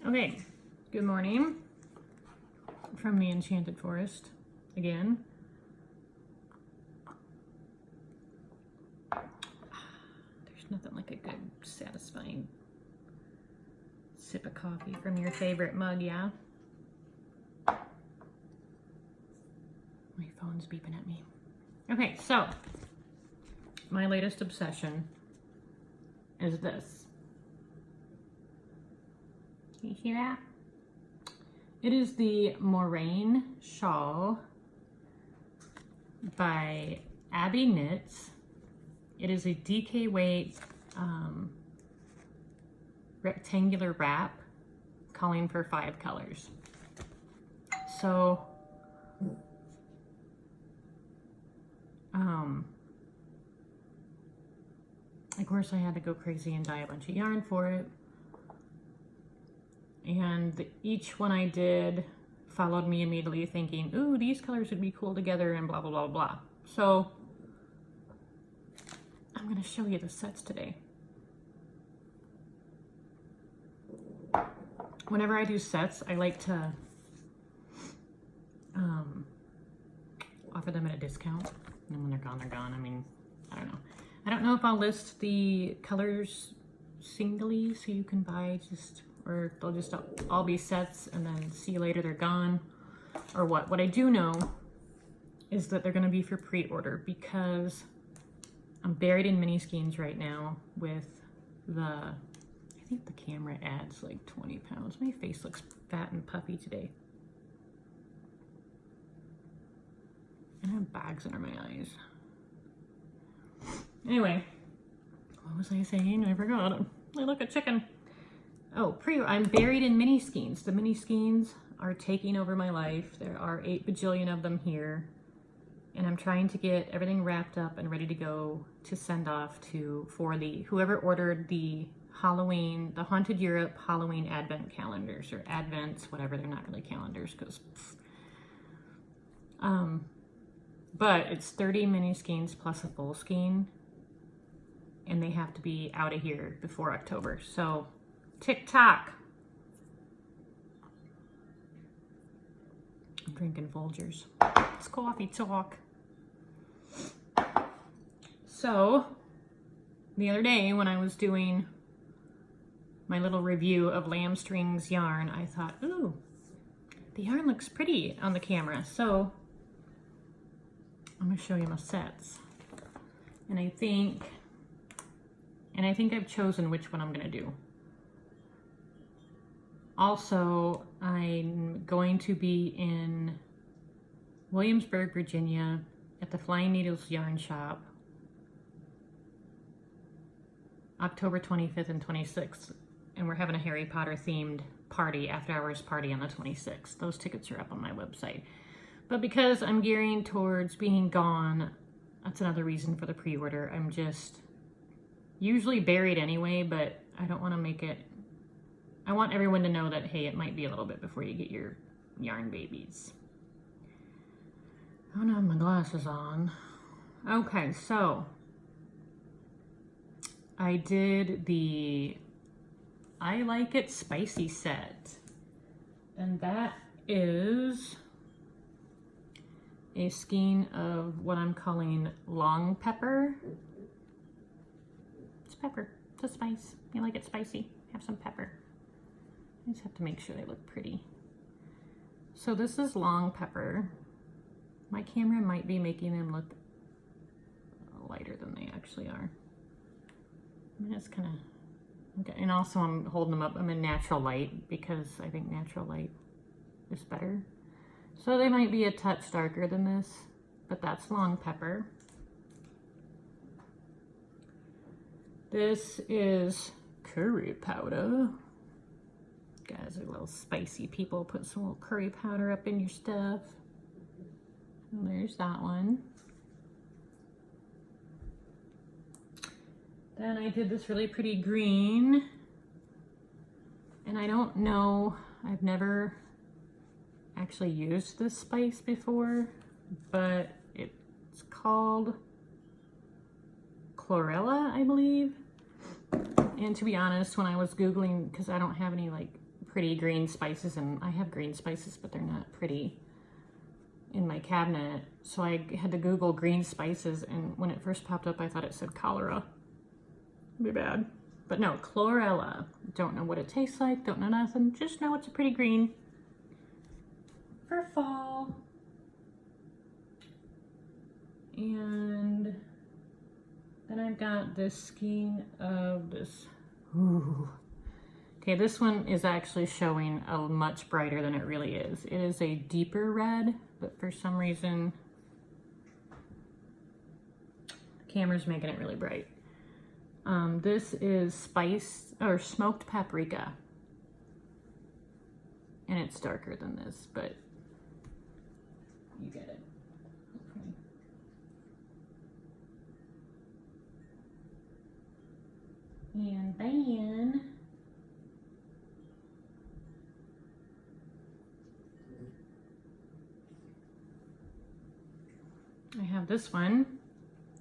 Okay, good morning from the Enchanted Forest again. There's nothing like a good, satisfying sip of coffee from your favorite mug, yeah? My phone's beeping at me. Okay, so my latest obsession is this. You hear that? It is the Moraine Shawl by Abbyeknits. It is a DK weight rectangular wrap calling for 5 colors. So of course I had to go crazy and buy a bunch of yarn for it. And each one I did followed me immediately thinking, ooh, these colors would be cool together and blah, blah, blah, blah. So I'm gonna show you the sets today. Whenever I do sets, I like to offer them at a discount. And when they're gone, they're gone. I mean, I don't know. I don't know if I'll list the colors singly so you can buy just, or they'll just all be sets and then see you later, they're gone, or what. What I do know is that they're gonna be for pre-order because I'm buried in mini skeins right now with I think the camera adds like 20 pounds. My face looks fat and puffy today. And I have bags under my eyes. Anyway, what was I saying? I forgot. I look at chicken. Oh, I'm buried in mini skeins. The mini skeins are taking over my life. There are 8 bajillion of them here. And I'm trying to get everything wrapped up and ready to go to send off for whoever ordered the Halloween, the Haunted Europe Halloween Advent calendars, or Advents, whatever. They're not really calendars because but it's 30 mini skeins plus a full skein, and they have to be out of here before October. So TikTok. I'm drinking Folgers. It's coffee talk. So the other day when I was doing my little review of Lamb Strings yarn, I thought, ooh, the yarn looks pretty on the camera. So I'm gonna show you my sets. And I think I've chosen which one I'm gonna do. Also, I'm going to be in Williamsburg, Virginia at the Flying Needles Yarn Shop October 25th and 26th. And we're having a Harry Potter themed party, after hours party on the 26th. Those tickets are up on my website. But because I'm gearing towards being gone, that's another reason for the pre-order. I'm just usually buried anyway, but I don't want to make it, I want everyone to know that, hey, it might be a little bit before you get your yarn babies. I don't have my glasses on. Okay, so I did the I Like It Spicy set, and that is a skein of what I'm calling long pepper. It's pepper, it's a spice. You like it spicy, have some pepper. I just have to make sure they look pretty. So this is long pepper. My camera might be making them look lighter than they actually are. I mean, it's kind of, okay. And also I'm holding them up, I'm in natural light because I think natural light is better. So they might be a touch darker than this, but that's long pepper. This is curry powder. Guys are little spicy people. Put some little curry powder up in your stuff. And there's that one. Then I did this really pretty green. And I don't know, I've never actually used this spice before, but it's called Chlorella, I believe. And to be honest, when I was Googling, because I don't have any like pretty green spices, and I have green spices, but they're not pretty in my cabinet. So I had to Google green spices, and when it first popped up, I thought it said cholera. Be bad. But no, Chlorella. Don't know what it tastes like, don't know nothing, just know it's a pretty green for fall. And then I've got this skein of this. Ooh. Okay, this one is actually showing a much brighter than it really is. It is a deeper red, but for some reason, the camera's making it really bright. This is spice or smoked paprika. And it's darker than this, but you get it. Okay. And then I have this one,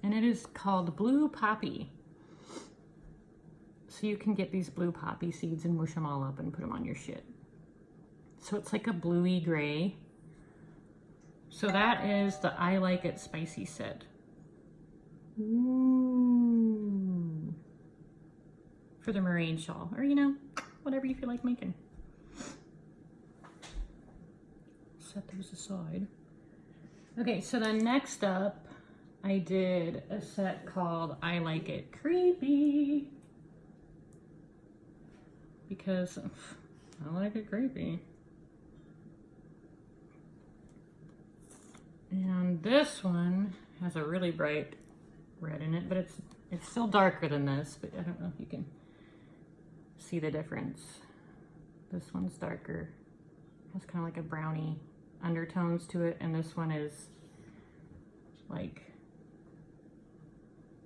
and it is called Blue Poppy. So you can get these blue poppy seeds and mush them all up and put them on your shit. So it's like a bluey gray. So that is the I Like It Spicy set. Ooh. For the Moraine shawl, or you know, whatever you feel like making. Set those aside. Okay, so then next up, I did a set called I Like It Creepy. Because I like it creepy. And this one has a really bright red in it, but it's still darker than this, but I don't know if you can see the difference. This one's darker. Has kind of like a brownie undertones to it, and this one is like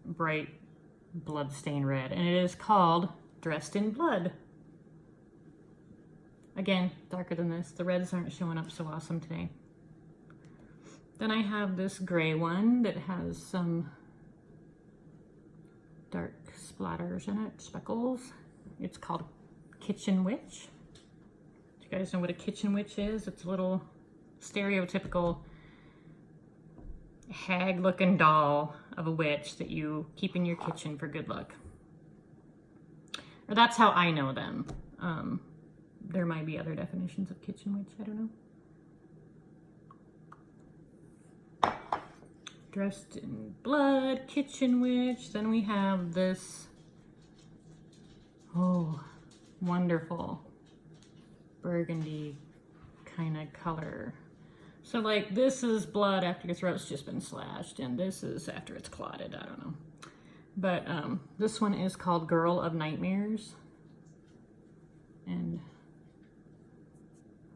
bright bloodstained red, and it is called Dressed in Blood. Again, darker than this. The reds aren't showing up so awesome today. Then I have this gray one that has some dark splatters in it, speckles. It's called Kitchen Witch. Do you guys know what a kitchen witch is? It's a little stereotypical hag-looking doll of a witch that you keep in your kitchen for good luck. Or that's how I know them. There might be other definitions of kitchen witch, I don't know. Dressed in Blood, Kitchen Witch. Then we have this, oh, wonderful burgundy kind of color. So like this is blood after your throat's just been slashed, and this is after it's clotted, I don't know. But this one is called Girl of Nightmares. And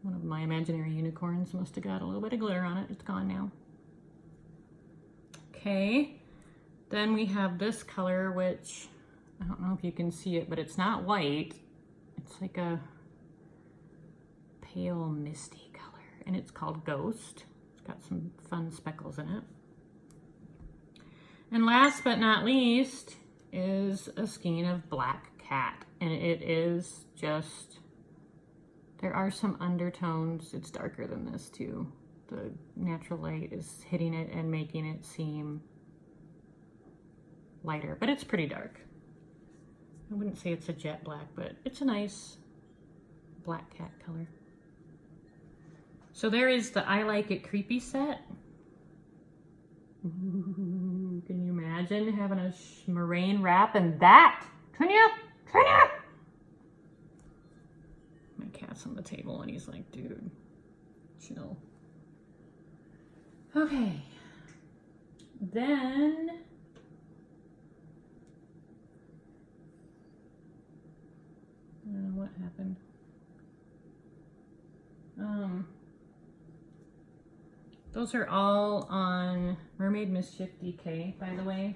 one of my imaginary unicorns must have got a little bit of glitter on it. It's gone now. Okay, then we have this color, which I don't know if you can see it, but it's not white. It's like a pale misty color, and it's called Ghost. It's got some fun speckles in it. And last but not least is a skein of Black Cat, and it is just, there are some undertones. It's darker than this too. The natural light is hitting it and making it seem lighter, but it's pretty dark. I wouldn't say it's a jet black, but it's a nice Black Cat color. So there is the I Like It Creepy set. Ooh, can you imagine having a Moraine Wrap and that? Can you? My cat's on the table and he's like, dude, chill. Okay. Then I don't know what happened. Those are all on Mermaid Mischief DK, by the way.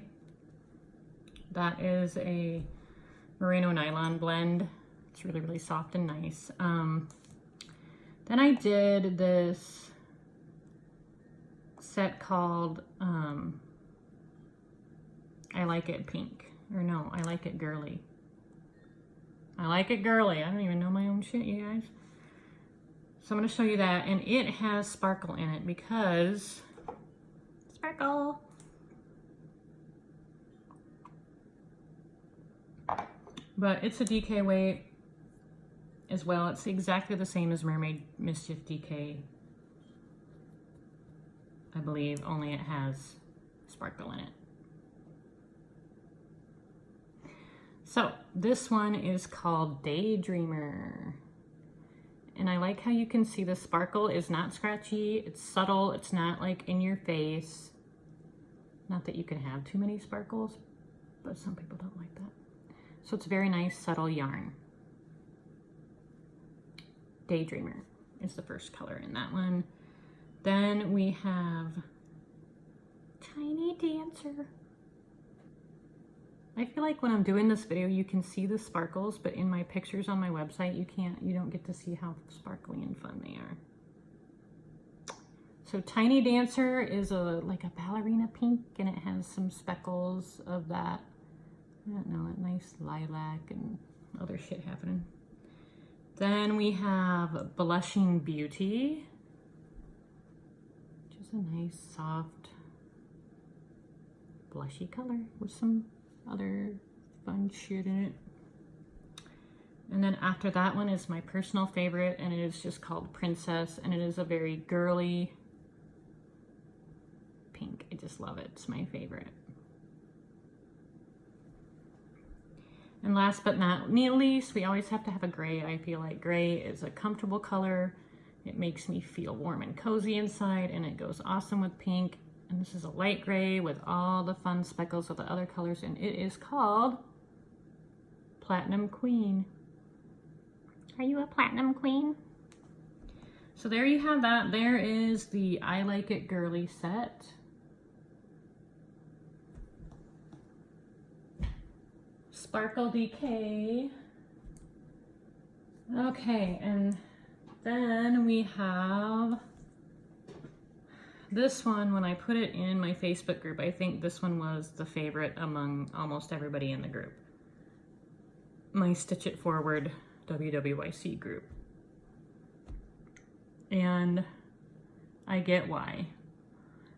That is a merino nylon blend. It's really, really soft and nice. Then I did this set called I Like It Pink. Or no, I Like It Girly. I like it girly. I don't even know my own shit, you guys. So I'm going to show you that, and it has sparkle in it because sparkle. But it's a DK weight as well. It's exactly the same as Mermaid Mischief DK, I believe, only it has sparkle in it. So this one is called Daydreamer. And I like how you can see the sparkle is not scratchy, it's subtle, it's not like in your face. Not that you can have too many sparkles, but some people don't like that. So it's a very nice, subtle yarn. Daydreamer is the first color in that one. Then we have Tiny Dancer. I feel like when I'm doing this video, you can see the sparkles, but in my pictures on my website, you don't get to see how sparkly and fun they are. So Tiny Dancer is like a ballerina pink, and it has some speckles of that, I don't know, that nice lilac and other shit happening. Then we have Blushing Beauty, which is a nice, soft, blushy color with some other fun shit in it. And then after that one is my personal favorite, and it is just called Princess, and it is a very girly pink. I just love it. It's my favorite. And last but not least, we always have to have a gray. I feel like gray is a comfortable color. It makes me feel warm and cozy inside, and it goes awesome with pink. And this is a light gray with all the fun speckles of the other colors, and it is called Platinum Queen. Are you a Platinum Queen? So there you have that. There is the I Like It Girly set. Sparkle DK. Okay, and then we have this one. When I put it in my Facebook group, I think this one was the favorite among almost everybody in the group. My Stitch It Forward WWYC group. And I get why.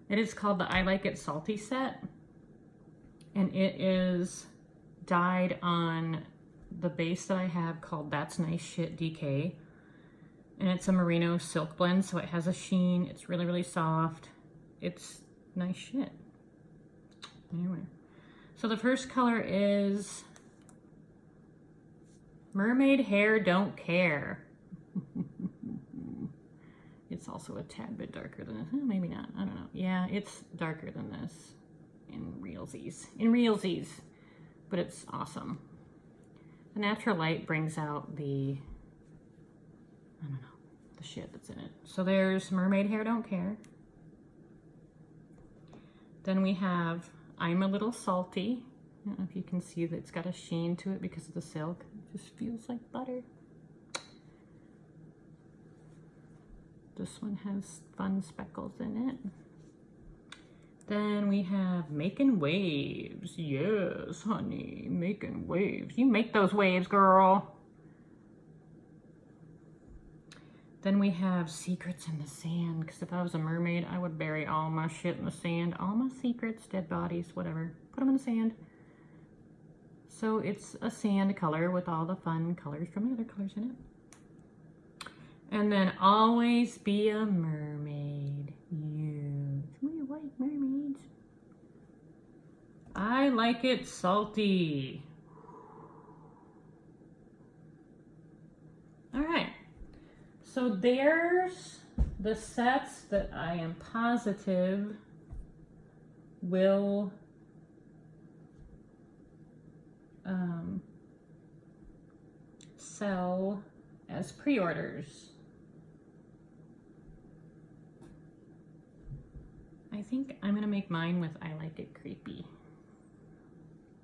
It is called the I Like It Salty set, and it is dyed on the base that I have called That's Nice Shit DK, and it's a merino silk blend, so it has a sheen. It's really, really soft. It's nice shit. Anyway, so the first color is Mermaid Hair Don't Care. It's also a tad bit darker than this. Maybe not. I don't know. Yeah, it's darker than this in realsies. But it's awesome. The natural light brings out the, I don't know, the shit that's in it. So there's Mermaid Hair Don't Care. Then we have I'm a Little Salty. I don't know if you can see that it's got a sheen to it because of the silk. It just feels like butter. This one has fun speckles in it. Then we have Making Waves. Yes, honey, making waves. You make those waves, girl. Then we have Secrets in the Sand, because if I was a mermaid, I would bury all my shit in the sand. All my secrets, dead bodies, whatever. Put them in the sand. So it's a sand color with all the fun colors from the other colors in it. And then Always Be a Mermaid. Yes, we like mermaids. I Like It Salty. All right. So there's the sets that I am positive will sell as pre-orders. I think I'm gonna make mine with I Like It Creepy.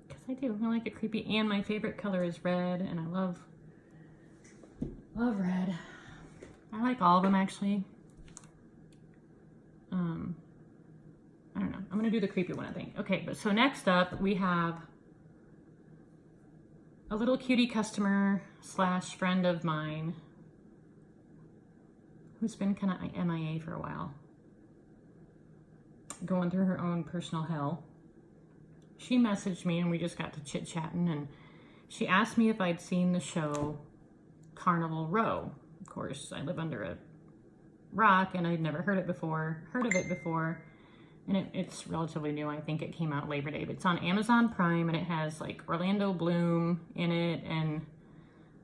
Because I do, I like it creepy, and my favorite color is red, and I love red. I like all of them actually. I don't know, I'm gonna do the creepy one, I think. Okay, but so next up we have a little cutie customer slash friend of mine who's been kind of MIA for a while, going through her own personal hell. She messaged me and we just got to chit-chatting, and she asked me if I'd seen the show Carnival Row. Of course, I live under a rock and I'd never heard of it before, and it's relatively new. I think it came out Labor Day, but it's on Amazon Prime, and it has like Orlando Bloom in it and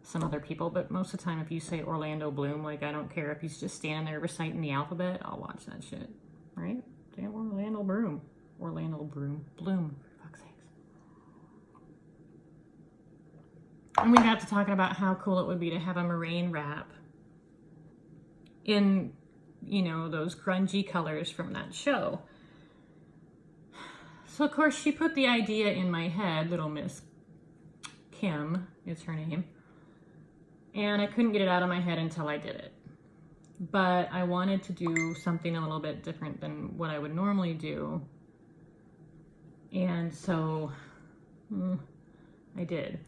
some other people, but most of the time if you say Orlando Bloom, like I don't care if he's just standing there reciting the alphabet, I'll watch that shit, right? Damn, Orlando Bloom, Bloom, for fuck's sakes. And we got to talking about how cool it would be to have a Moraine Wrap in, you know, those grungy colors from that show. So of course she put the idea in my head, little Miss Kim is her name, and I couldn't get it out of my head until I did it. But I wanted to do something a little bit different than what I would normally do, and so I did.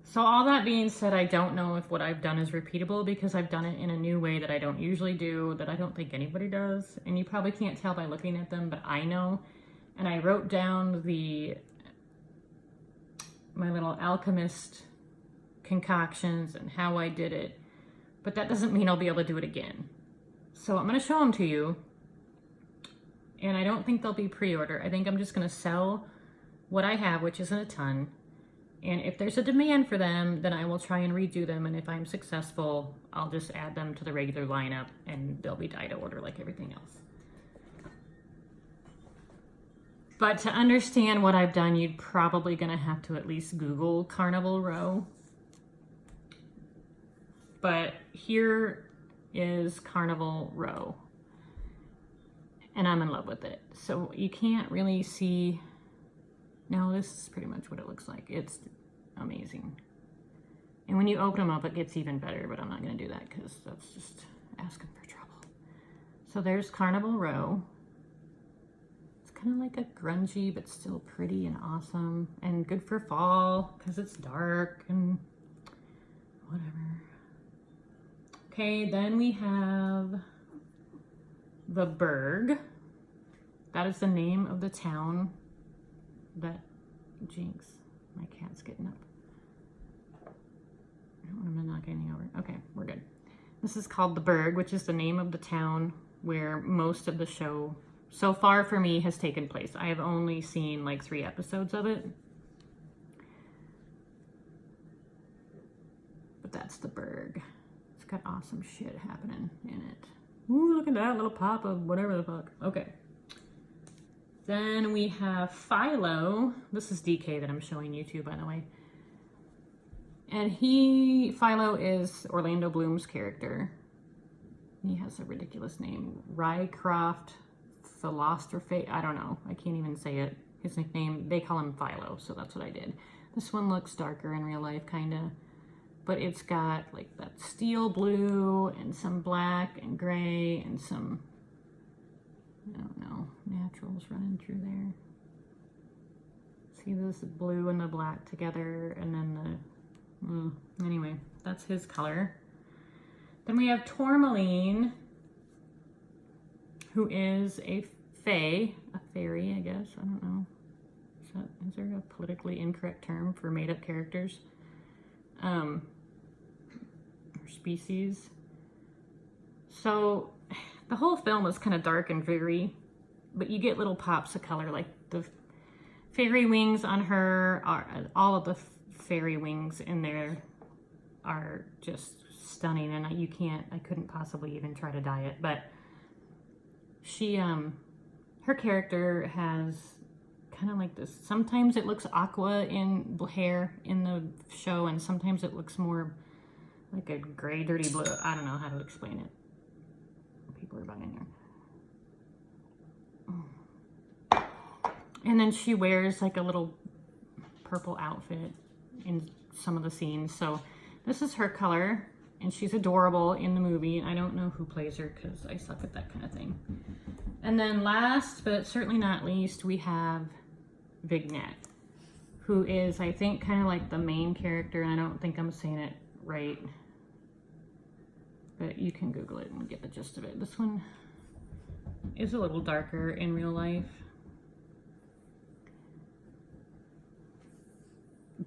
So all that being said, I don't know if what I've done is repeatable, because I've done it in a new way that I don't usually do, that I don't think anybody does. And you probably can't tell by looking at them, but I know. And I wrote down my little alchemist concoctions and how I did it. But that doesn't mean I'll be able to do it again. So I'm going to show them to you. And I don't think they'll be pre-order. I think I'm just going to sell what I have, which isn't a ton. And if there's a demand for them, then I will try and redo them. And if I'm successful, I'll just add them to the regular lineup and they'll be die to order like everything else. But to understand what I've done, you're probably going to have to at least Google Carnival Row. But here is Carnival Row. And I'm in love with it. So you can't really see. No, this is pretty much what it looks like. It's amazing. And when you open them up, it gets even better, but I'm not going to do that because that's just asking for trouble. So there's Carnival Row. It's kind of like a grungy, but still pretty and awesome and good for fall because it's dark and whatever. Okay, then we have the Berg. That is the name of the town that, jinx, my cat's getting up. I don't want him to knock anything over. Okay, we're good. This is called the Berg, which is the name of the town where most of the show, so far for me, has taken place. I have only seen like 3 episodes of it. But that's the Berg. It's got awesome shit happening in it. Ooh, look at that little pop of whatever the fuck. Okay. Then we have Philo. This is DK that I'm showing you too, by the way. And Philo is Orlando Bloom's character. He has a ridiculous name. Rycroft Philosopher. I don't know. I can't even say it. His nickname, they call him Philo, so that's what I did. This one looks darker in real life, kind of. But it's got like that steel blue and some black and gray and some, I don't know, naturals running through there. See this blue and the black together, and then anyway, that's his color. Then we have Tourmaline, who is a fairy, I guess. I don't know. Is there a politically incorrect term for made-up characters? Or species. So the whole film is kind of dark and dreary, but you get little pops of color, like the fairy wings on her, all of the fairy wings in there are just stunning, and I couldn't possibly even try to dye it, but she, her character has kind of like this, sometimes it looks aqua in hair in the show, and sometimes it looks more like a gray, dirty blue. I don't know how to explain it. People are bugging here. And then she wears like a little purple outfit in some of the scenes. So this is her color, and she's adorable in the movie. I don't know who plays her because I suck at that kind of thing. And then last, but certainly not least, we have Abbyeknits, who is, I think, kind of like the main character. I don't think I'm saying it right, but you can Google it and get the gist of it. This one is a little darker in real life,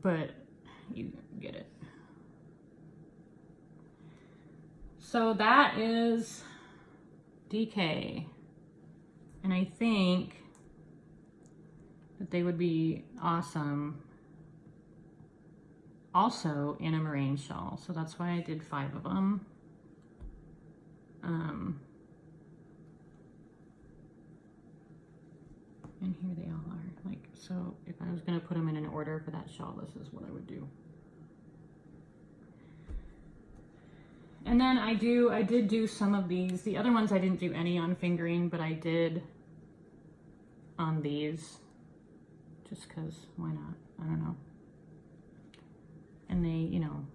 but you get it. So that is DK, and I think that they would be awesome also in a Moraine shawl. So that's why I did 5 of them. And here they all are. Like, so if I was gonna put them in an order for that shawl, this is what I would do. And then I did do some of these. The other ones I didn't do any on fingering, but I did on these, just because, why not? I don't know. And they, you know,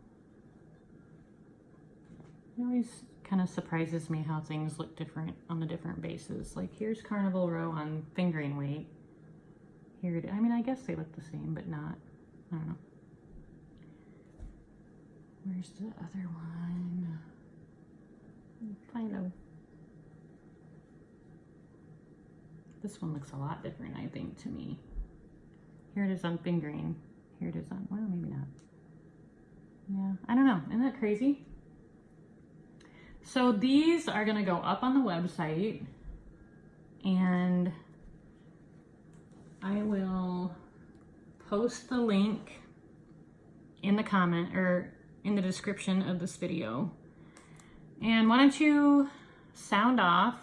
it always kind of surprises me how things look different on the different bases. Like here's Carnival Row on fingering weight. Here, I mean, I guess they look the same, but not. I don't know. Where's the other one? Kind of. This one looks a lot different, I think, to me. Here it is on fingering. Here it is on, well, maybe not. Yeah, I don't know. Isn't that crazy? So these are going to go up on the website, and I will post the link in the comment or in the description of this video. And why don't you sound off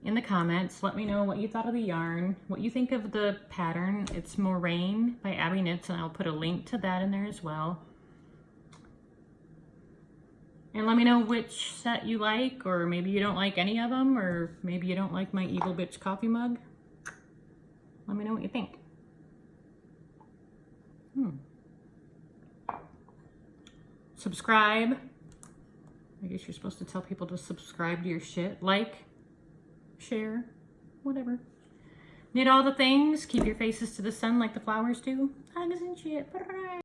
in the comments. Let me know what you thought of the yarn, what you think of the pattern. It's Moraine by Abbyeknits, and I'll put a link to that in there as well. And let me know which set you like, or maybe you don't like any of them, or maybe you don't like my Evil Bitch coffee mug. Let me know what you think. Subscribe. I guess you're supposed to tell people to subscribe to your shit. Like, share, whatever. Knit all the things. Keep your faces to the sun like the flowers do. Hugs and shit. Bye.